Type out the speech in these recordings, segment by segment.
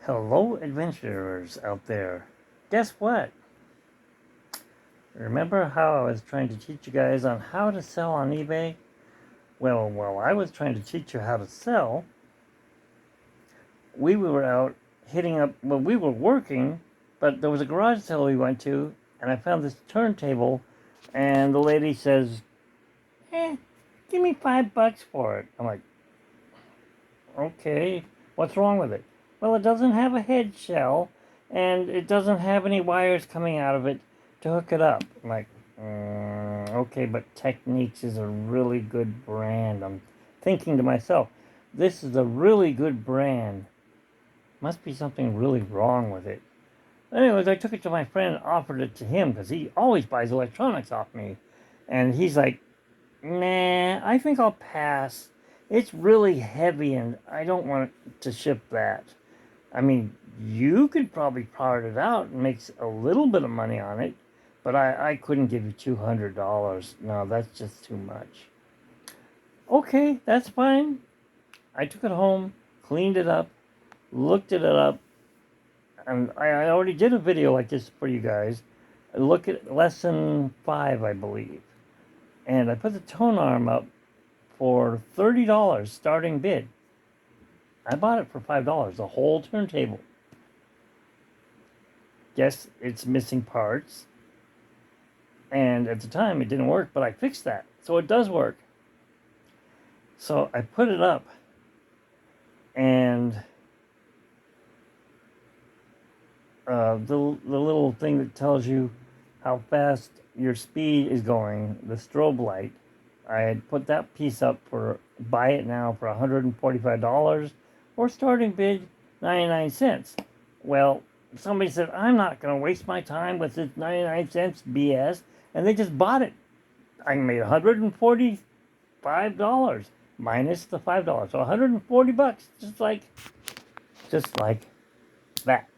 Hello, adventurers out there. Guess what? Remember how I was trying to teach you guys on how to sell on eBay? Well, while I was trying to teach you how to sell, we were out we were working, but there was a garage sale we went to, and I found this turntable, and the lady says, give me $5 for it. I'm like, okay, what's wrong with it? Well, it doesn't have a head shell, and it doesn't have any wires coming out of it to hook it up. I'm like, okay, but Technics is a really good brand. I'm thinking to myself, this is a really good brand. Must be something really wrong with it. Anyways, I took it to my friend and offered it to him because he always buys electronics off me. And he's like, nah, I think I'll pass. It's really heavy and I don't want to ship that. I mean, you could probably part it out and make a little bit of money on it, but I couldn't give you $200. No, that's just too much. Okay, that's fine. I took it home, cleaned it up, looked it up, and I already did a video like this for you guys. Look at lesson 5, I believe. And I put the tone arm up for $30 starting bid. I bought it for $5, the whole turntable. Yes, it's missing parts. And at the time it didn't work, but I fixed that. So it does work. So I put it up. And the little thing that tells you how fast your speed is going, the strobe light, I had put that piece up for buy it now for $145 or starting bid 99 cents. Well, somebody said, I'm not going to waste my time with this 99 cents BS, and they just bought it. I made $145 minus the $5, so $140, just like that.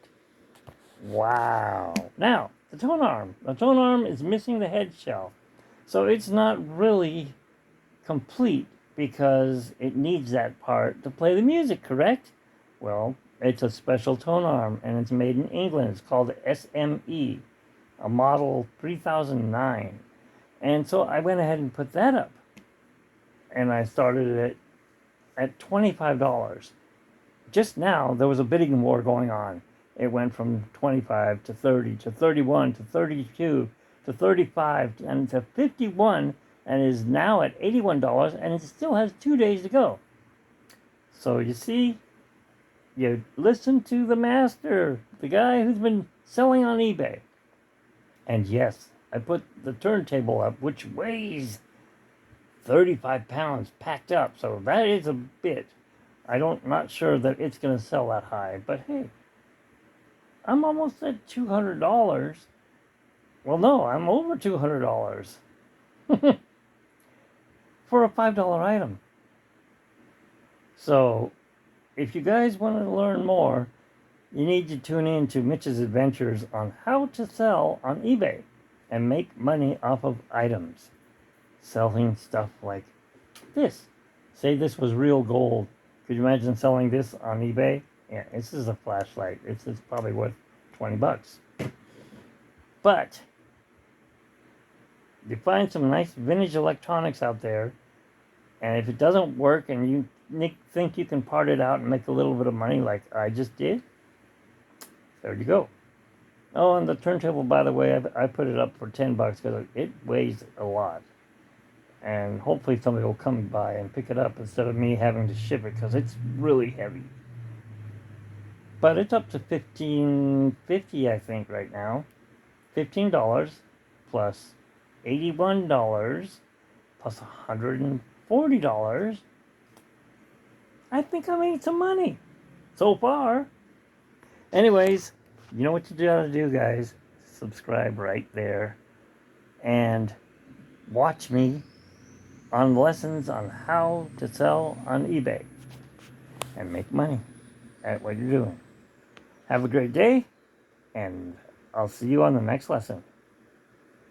Wow. Now, the tone arm. The tone arm is missing the head shell. So it's not really complete because it needs that part to play the music, correct? Well, it's a special tone arm and it's made in England. It's called the SME, a model 3009. And so I went ahead and put that up. And I started it at $25. Just now, there was a bidding war going on. It went from 25 to 30 to 31 to 32 to 35 and to 51 and is now at $81 and it still has 2 days to go. So you see, you listen to the master, the guy who's been selling on eBay. And yes, I put the turntable up, which weighs 35 pounds packed up. So that is a bit. Not sure that it's going to sell that high, but hey, I'm almost at $200. Well, no, I'm over $200 for a $5 item. So, if you guys want to learn more, you need to tune in to Mitch's Adventures on how to sell on eBay and make money off of items. Selling stuff like this. Say this was real gold. Could you imagine selling this on eBay? Yeah, this is a flashlight. It's probably worth $20. But you find some nice vintage electronics out there, and if it doesn't work and you think you can part it out and make a little bit of money like I just did, there you go. Oh, and the turntable, by the way, I put it up for $10 because it weighs a lot. And hopefully somebody will come by and pick it up instead of me having to ship it because it's really heavy. But it's up to $15.50, I think, right now. $15 plus $81 plus $140. I think I made some money so far. Anyways, you know what you gotta do, guys. Subscribe right there. And watch me on lessons on how to sell on eBay and make money at what you're doing. Have a great day, and I'll see you on the next lesson.